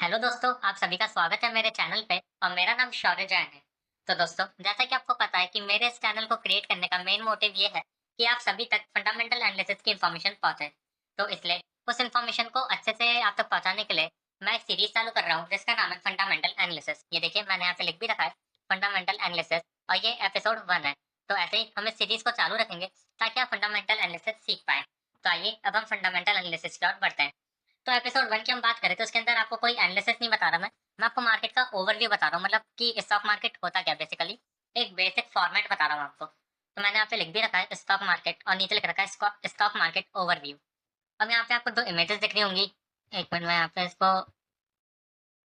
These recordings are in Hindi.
हेलो दोस्तों, आप सभी का स्वागत है मेरे चैनल पे और मेरा नाम शौर्य जैन है। तो दोस्तों, जैसा कि आपको पता है कि मेरे इस चैनल को क्रिएट करने का मेन मोटिव ये है कि आप सभी तक फंडामेंटल एनालिसिस की इन्फॉर्मेशन पहुंचे। तो इसलिए उस इन्फॉर्मेशन को अच्छे से आप तक पहुंचाने के लिए मैं एक सीरीज चालू कर रहा हूँ जिसका नाम है फंडामेंटल एनालिसिस। ये देखिए, मैंने यहाँ पे लिख भी रखा है फंडामेंटल एनालिसिस और ये एपिसोड 1 है। तो ऐसे ही हम इस सीरीज को चालू रखेंगे ताकि आप फंडामेंटल एनालिसिस सीख पाए। तो आइए अब हम फंडामेंटल एनालिसिस की ओर बढ़ते हैं। तो एपिसोड 1 की हम बात करें तो उसके अंदर आपको कोई एनालिसिस नहीं बता रहा मैं आपको मार्केट का ओवरव्यू बता रहा हूँ, मतलब कि स्टॉक मार्केट होता क्या बेसिकली। एक बेसिक फॉर्मेट बता रहा हूँ आपको। तो मैंने यहाँ पे लिख भी रखा है स्टॉक मार्केट और नीचे लिख रखा है स्टॉक मार्केट ओवरव्यू। अब यहाँ पे आपको दो इमेजेस दिख रही होंगी। एक मिनट में यहाँ पे इसको,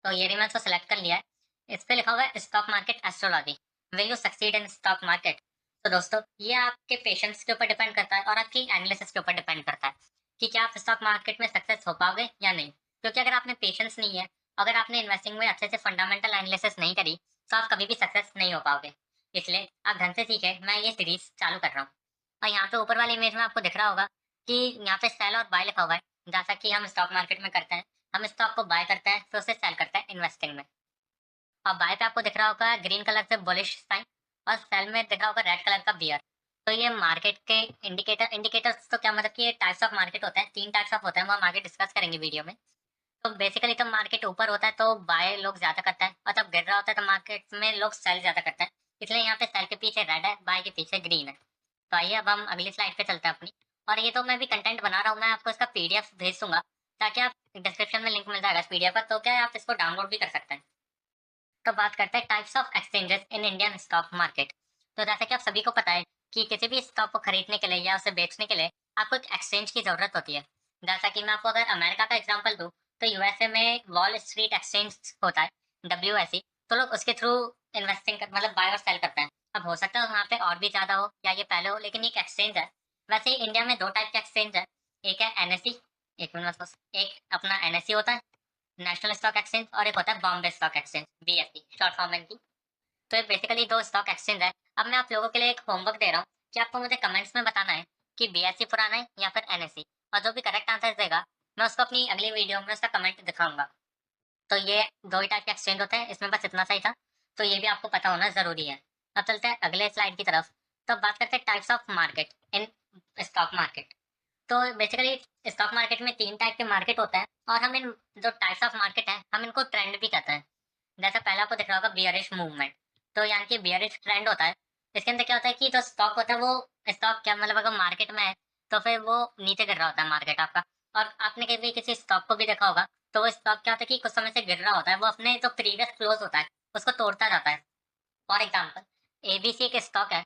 तो ये मैंने इसको सेलेक्ट कर लिया है। इस पे लिखा हुआ है stock market astrology, will you succeed in stock market. तो दोस्तों, ये आपके पेशेंस के ऊपर डिपेंड करता है और आपकी एनालिसिस के ऊपर डिपेंड करता है कि क्या आप स्टॉक मार्केट में सक्सेस हो पाओगे या नहीं। क्योंकि अगर आपने पेशेंस नहीं है, अगर आपने इन्वेस्टिंग में अच्छे से फंडामेंटल एनालिसिस नहीं करी, तो आप कभी भी सक्सेस नहीं हो पाओगे। इसलिए आप ढंग से सीखे, मैं ये सीरीज चालू कर रहा हूँ। और यहाँ पे ऊपर वाली इमेज में आपको दिख रहा होगा कि यहाँ पे सेल और बाय लिखा हुआ है, जैसा कि हम स्टॉक मार्केट में करते हैं। हम स्टॉक को बाय करते हैं फिर उसे सेल करते हैं इन्वेस्टिंग में। और बाय पे आपको दिख रहा होगा ग्रीन कलर से बुलिश साइन और सेल में दिख रहा होगा रेड कलर का बियर। तो ये मार्केट के इंडिकेटर्स तो क्या मतलब कि ये टाइप्स ऑफ मार्केट होते हैं, तीन टाइप्स ऑफ होते हैं, वो हम आगे डिस्कस करेंगे वीडियो में। तो बेसिकली तो मार्केट ऊपर होता है तो बाय लोग ज्यादा करते हैं और जब गिर रहा होता है तो मार्केट में लोग सेल ज्यादा करते हैं। इसलिए यहाँ पे सेल के पीछे रेड है, बाय के पीछे ग्रीन है। तो आइए अब हम अगली स्लाइड पे चलते हैं अपनी। और ये तो मैं भी कंटेंट बना रहा हूँ, मैं आपको इसका पीडीएफ भेज दूंगा ताकि आप डिस्क्रिप्शन में लिंक मिल जाएगा इस पीडीएफ का, तो क्या है, आप इसको डाउनलोड भी कर सकते हैं। तो बात करते हैं types of exchanges in Indian stock market. तो जैसा कि आप सभी को पता है कि किसी भी स्टॉक को खरीदने के लिए या उसे बेचने के लिए आपको एक एक्सचेंज की जरूरत होती है। जैसा कि मैं आपको अगर अमेरिका का एग्जांपल दूं, तो यूएसए में वॉल स्ट्रीट एक्सचेंज होता है, डब्ल्यूएसई। तो लोग उसके थ्रू इन्वेस्टिंग कर, मतलब बाय और सेल करते हैं। अब हो सकता है वहाँ पे और भी ज्यादा हो या ये पहले हो, लेकिन एक एक्सचेंज है। वैसे ही इंडिया में दो टाइप के एक्सचेंज है। एक है एनएसई, एक मिनट बस, एक अपना एनएसई होता है, नेशनल स्टॉक एक्सचेंज, और एक होता है Bombay stock exchange, BSE short form है इनकी। तो ये बेसिकली दो स्टॉक एक्सचेंज है। अब मैं आप लोगों के लिए एक होमवर्क दे रहा हूँ कि आपको मुझे कमेंट्स में बताना है कि बीएसई पुराना है या फिर एनएसई, और जो भी करेक्ट आंसर देगा मैं उसको अपनी अगली वीडियो में उसका कमेंट दिखाऊंगा। तो ये दो ही टाइप के एक्सचेंज होते हैं, इसमें बस इतना सही था। तो ये भी आपको पता होना जरूरी है। अब चलते हैं अगले स्लाइड की तरफ। तो अब बात करते हैं types of market in stock market. तो बेसिकली स्टॉक मार्केट में तीन टाइप के मार्केट होते हैं और हम इन जो टाइप्स ऑफ मार्केट है हम इनको ट्रेंड भी कहते हैं। जैसे पहला आपको दिख रहा होगा बियरिश मूवमेंट। तो यानी कि बियरिश ट्रेंड होता है। इसके अंदर क्या होता है कि जो स्टॉक होता है वो स्टॉक क्या मतलब अगर मार्केट में है तो फिर वो नीचे गिर रहा होता है मार्केट आपका। और आपने कभी किसी स्टॉक को भी देखा होगा, तो वो स्टॉक क्या होता है कि कुछ समय से गिर रहा होता है, वो अपने जो प्रीवियस क्लोज होता है उसको तोड़ता जाता है। फॉर एग्जाम्पल एबीसी एक स्टॉक है,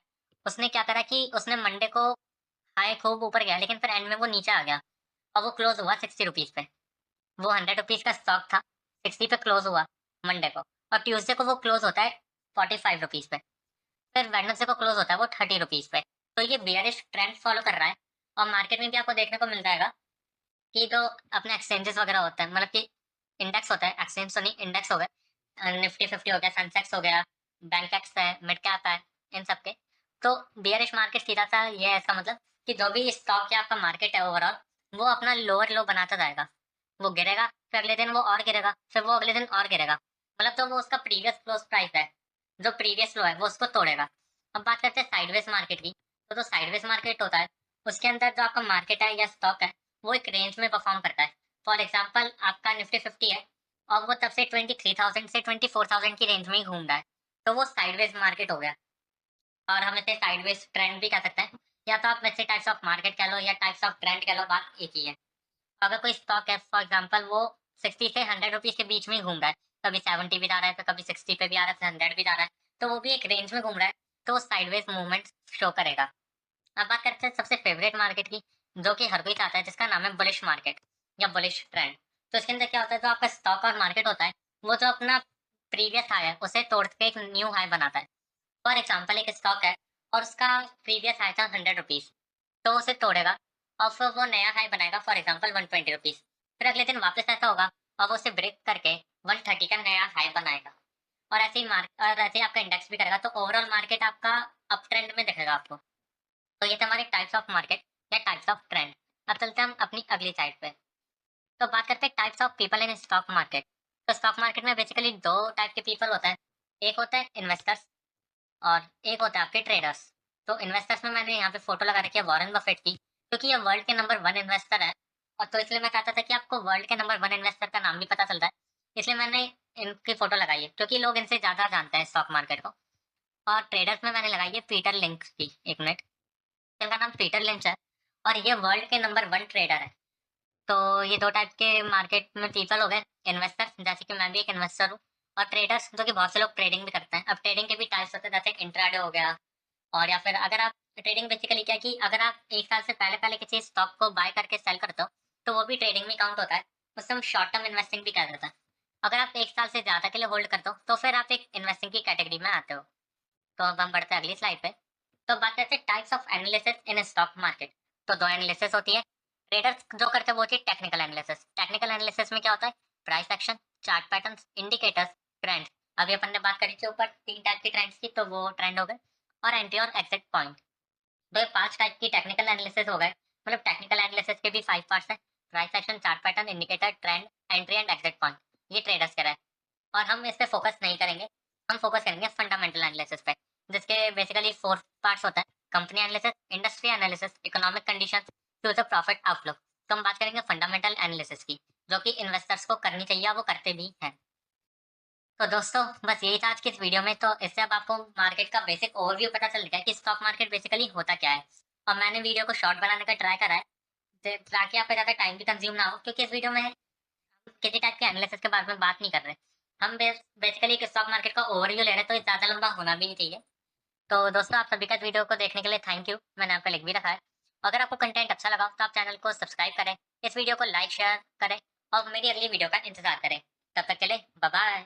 उसने क्या करा कि उसने मंडे को हाई खूब ऊपर गया लेकिन फिर एंड में वो नीचे आ गया और वो क्लोज हुआ 60 रुपीज पे। वो 100 रुपीज का स्टॉक था, 60 पे क्लोज हुआ मंडे को, और ट्यूसडे को वो क्लोज होता है 45 रुपीज पे। फिर वेडनेसडे को क्लोज होता है वो 30 रुपीज पे। तो ये बियरिश ट्रेंड फॉलो कर रहा है। और मार्केट में भी आपको देखने को मिल जाएगा कि जो अपने एक्सचेंजेस वगैरह होते हैं, मतलब कि इंडेक्स होता है, एक्सचेंज तो नहीं, इंडेक्स हो गए, निफ्टी 50 हो गया, सेंसेक्स हो गया, बैंक एक्स है, मिड कैप है, इन सब के। तो बियरिश मार्केट सीधा सा ये है इसका मतलब कि जो भी स्टॉक या आपका मार्केट है ओवरऑल, वो अपना लोअर लो बनाता जाएगा। वो गिरेगा, फिर अगले दिन वो और गिरेगा, फिर वो अगले दिन और गिरेगा। मतलब तो वो उसका प्रीवियस क्लोज प्राइस है, जो प्रीवियस लो है वो उसको तोड़ेगा। अब बात करते हैं साइडवेज मार्केट की। तो जो साइडवेज मार्केट होता है उसके अंदर जो आपका मार्केट है या स्टॉक है वो एक रेंज में परफॉर्म करता है। फॉर एग्जाम्पल आपका निफ्टी 50 है और वो तब से 23,000 से 24,000 की रेंज में ही घूम रहा है, तो वो साइडवेज मार्केट हो गया। और हम इसे साइडवेज ट्रेंड भी कह सकते हैं, या तो आप वैसे टाइप्स ऑफ मार्केट कह लो या टाइप्स ऑफ ट्रेंड कह लो, बात एक ही है। अगर कोई स्टॉक है फॉर एग्जाम्पल वो 60 से 100 रुपीज के बीच में ही घूम रहा है, कभी 70 भी जा रहा है, फिर कभी 60 पे भी आ रहा है, फिर 100 भी जा रहा है, तो वो भी एक रेंज में घूम रहा है, तो वो साइडवेज मूवमेंट शो करेगा। अब बात करते हैं सबसे फेवरेट मार्केट की, जो कि हर कोई चाहता है, जिसका नाम है बुलिश मार्केट या बुलिश ट्रेंड। तो इसके अंदर क्या होता है, जो आपका स्टॉक और मार्केट होता है वो जो अपना प्रीवियस हाई है उसे तोड़ के एक न्यू हाई बनाता है। फॉर एग्जाम्पल एक स्टॉक है और उसका प्रीवियस हाई था 100 रुपीज, तो उसे तोड़ेगा और फिर वो नया हाई बनाएगा, फॉर एग्जाम्पल 120 रुपीज। फिर अगले दिन वापस ऐसा होगा और वो उसे ब्रेक करके 130 का नया हाई बनाएगा। और ऐसे ही और ऐसे ही आपका इंडेक्स भी करेगा, तो ओवरऑल मार्केट आपका अप ट्रेंड में दिखेगा आपको। तो ये थे हमारे टाइप्स ऑफ मार्केट या टाइप्स ऑफ ट्रेंड। अब चलते हैं हम अपनी अगली साइड पे। तो बात करते हैं types of people in stock market. तो स्टॉक मार्केट में बेसिकली 2 टाइप के पीपल होते हैं। एक होता है इन्वेस्टर्स और एक होता है आपके ट्रेडर्स। तो इन्वेस्टर्स में मैंने यहाँ पे फ़ोटो लगा रखी है वॉरेन बफेट की, क्योंकि ये वर्ल्ड के नंबर 1 इन्वेस्टर है। और तो इसलिए मैं चाहता था कि आपको वर्ल्ड के नंबर 1 इन्वेस्टर का नाम भी पता चलता है, इसलिए मैंने इनकी फ़ोटो लगाई है, क्योंकि लोग इनसे ज़्यादा जानते हैं स्टॉक मार्केट को। और ट्रेडर्स में मैंने लगाई है पीटर लिंच की, 1 मिनट। इनका नाम पीटर लिंच है और ये वर्ल्ड के नंबर 1 ट्रेडर है। तो ये 2 टाइप के मार्केट में पीपल हो गए, इन्वेस्टर्स जैसे कि मैं भी एक इन्वेस्टर हूँ, और ट्रेडर्स जो कि बहुत से लोग ट्रेडिंग भी करते हैं। अब ट्रेडिंग के भी टाइप्स होते हैं, जैसे इंट्राडे हो गया, और या फिर अगर आप ट्रेडिंग बेसिकली क्या है कि अगर आप 1 साल से पहले-पहले किसी स्टॉक को बाय करके सेल करते हो, तो वो भी ट्रेडिंग में काउंट होता है। उसे हम शॉर्ट टर्म इन्वेस्टिंग भी कह देते हैं। अगर आप 1 साल से ज़्यादा के लिए होल्ड करते हो, तो फिर आप एक इन्वेस्टिंग की कैटेगरी में आते हो। तो अब हम बढ़ते हैं अगली स्लाइड पे। तो बात करते हैं types of analysis in stock market. तो 2 एनालिसिस होती है। ट्रेडर्स जो करते हैं वो होती है टेक्निकल एनालिसिस। टेक्निकल एनालिसिस में क्या होता है? Price action, chart patterns, indicators, trends. अभी अपन ने बात करी थी ऊपर 3 टाइप की ट्रेंड्स की, तो वो ट्रेंड हो गए। और एंट्री और एग्जिट पॉइंट। तो ये 5 टाइप की टेक्निकल एनालिसिस हो गए। मतलब टेक्निकल एनालिसिस के भी 5 पार्ट्स हैं। Price action, chart pattern, indicator, trend, entry and exit point. ये ट्रेडर्स कह रहा है। और हम इस पे फोकस नहीं करेंगे। हम फोकस करेंगे फंडामेंटल एनालिसिस पे, जिसके बेसिकली 4 पार्ट्स होता है। Company analysis, industry analysis, economic conditions, future profit outlook. तो हम बात करेंगे फंडामेंटल एनालिसिस की, जो कि इन्वेस्टर्स को करनी चाहिए, और वो करते भी हैं। तो दोस्तों, बस यही था आज की इस वीडियो में। तो इससे अब आपको मार्केट का बेसिक ओवरव्यू पता चल गया कि स्टॉक मार्केट बेसिकली होता क्या है। और मैंने वीडियो को शॉर्ट बनाने का ट्राई करा है, ताकि आपका ज़्यादा टाइम भी कंज्यूम ना हो, क्योंकि इस वीडियो में किसी टाइप के एनालिसिस के बारे में बात नहीं कर रहे। हम बेसिकली एक स्टॉक मार्केट का ओवरव्यू ले रहे हैं, तो ये ज़्यादा लंबा होना भी नहीं चाहिए। तो दोस्तों, आप सभी का इस वीडियो को देखने के लिए थैंक यू। मैंने आपका लिंक भी रखा है। अगर आपको कंटेंट अच्छा लगा तो आप चैनल को सब्सक्राइब करें, इस वीडियो को लाइक शेयर करें, और मेरी अगली वीडियो का इंतजार करें। तब तक के लिए बाय बाय।